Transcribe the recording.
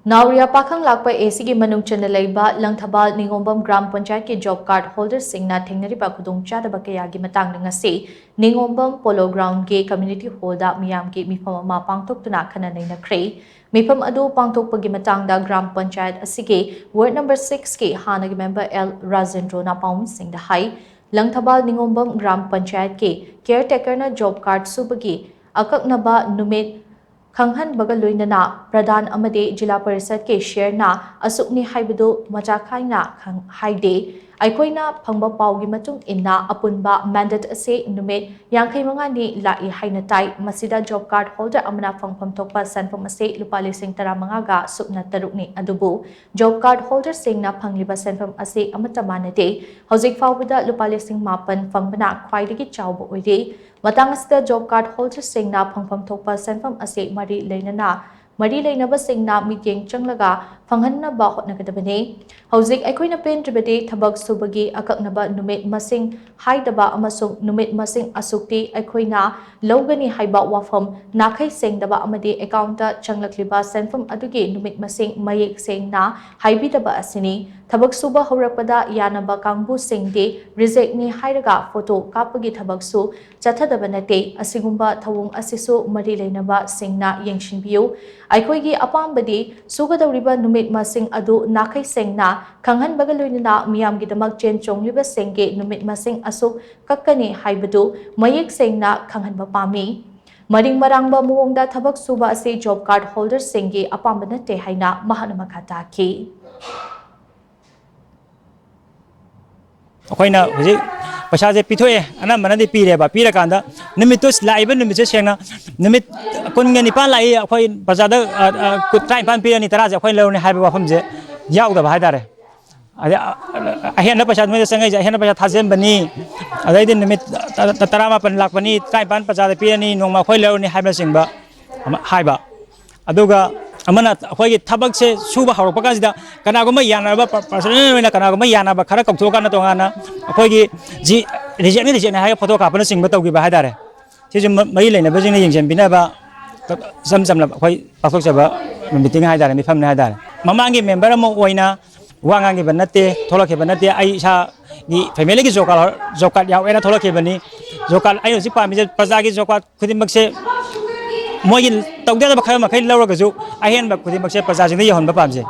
NAORIYA PAKHANGLAKPA ACG MANUNG LEIBA LANGTHABAL NINGOMBAM GRAM PANCHAYAT के job card holder सिंगना Thengnariba Khudong Chadaba Kayagi Matangda ngasi NINGOMBAM POLOGROUND के community हॉलदा मियामगी मीफम अमा पांगथोक्तुना Khana Neinakhre मीफम अदु पांगथोक्पगी matangda ग्राम पंचायत असिगे वार्ड नंबर 6 के हानगी मेंबर एल राजेंद्रो ना पाउमिसिंगदा हाई LANGTHABAL NINGOMBAM ग्राम पंचायत के केयरटेकर ना जॉब कार्ड सुबगी अककनबा नुमित खंगहन बगल लोइनना प्रधान अमदे जिला परिषद के शेयरना असुकनी हाइबदो मचाखाइना हाइदे अखोइना फंगबा पाउगी मतुंग इन्ना अपुनबा मैंडेट असे नुमित यांखै मंगानी लाई हाइना ताई मसिदा जॉब कार्ड होल्डर अमना फंगफम थोकपा सनफम असे लुपा लिसिंग 15 गा सुकना तरुकनी अदुबु जॉब कार्ड होल्डर सिंगना फंगलिबा सनफम असे अमता मानदे हौजिक फाउबदा लुपा लिसिंग 9 फंगबना ख्वाइदगी चाउबो ओइदे मतंग असदा जॉब कार्ड होल्डर सिंगना फंगफम थोकपा सनफम असे मरी लेनबा सिंगना मिटिंग चंगलगा फंगहन्नबा होटनगदबने हौजिक अखोइना पेंद्रबदे थबक सुबगी अककनबा नुमित मसिंग हाइदबा अमसुंग नुमित मसिंग असुक्ति अखोइना लौगनी हाइबा वाफम नाखै सेंगदबा अमदे अकाउंट चंगलक्लिबा सेंफम अदुगे नुमित मसिंग मयेक सेंगना हाइबिदबा असिनी थबक सुबा हौरकपदा यानबा कांगबु सिंगदे रिजेक्ट नि हाइरगा फोटो कापगी थबकसु चथदबा नते असिगुंबा थवुंग असिसु मरी लेनबा सिंगना येंगशिनबियु अखोइगी अपामबदि सुगदौरिबा नुमित मसिंग अदु नाखै सेंगना खंगहनबगा लोइनना मियामगिदमक चेन चोंगलिबा सेंगे नुमित मसिंग असुक कक्कनी हाइबदु मयेक सेंगना खंगहनबा पामी मरिंग मरांगबा मुवोंगदा थबक सुबा असे जॉब कार्ड होल्डर सिंगे अपामबा नते हाइना महाना मखा ताखि अखोइना हुजि पैसा जे पिथोए अनमनदि पीरेबा पीरकांदा निमित्तु लाइबा निमित्से सेंगना निमित कुनगे निपान लाई अखोइ बजादा कुत्राइपान पीरनी तराजे अखोइ लौरनी हाइबा वाफमजे याउदबा हाइदारे अहेन पैसा में संगै अहेन पैसा थाजेनबनी अदैदि निमित 15 लाखपनी ट्राइपान पजादा पीरनी नोंमा अखोइ लौरनी हाइबा सिंगबा हाइबा अदुगा अमना अखोइ थबक से सुबा हौरपा कासिदा कनागुमा यानाबा पर्सनल ओइना कनागुमा यानाबा खरा कौथोकाना तोंगाना अखोइगी जी रिजेक्ट हाइ फोटो कापना सिंगबा तौगिबा हाइदारे सिजु मई लेनबा जिंग येंजेनबिनाबा समला अखोइ पाथोकजबा मीटिंग हाइदारे मिफामने हाइदारे ममांगी मेंबर अमो ओइना वांगांगिबा नते थोलखेबा नते आई सा गी फैमिली की जॉब कार्ड यावेना थोलखेबनी जॉब कार्ड आई होजि पामिजे प्रजागी जॉब कार्ड खुदिमकसे मोगी तौदेदा खर मखै लौरगजु अहेनबा खुदिमकसे प्रजाजिंदा यहनबा पामजे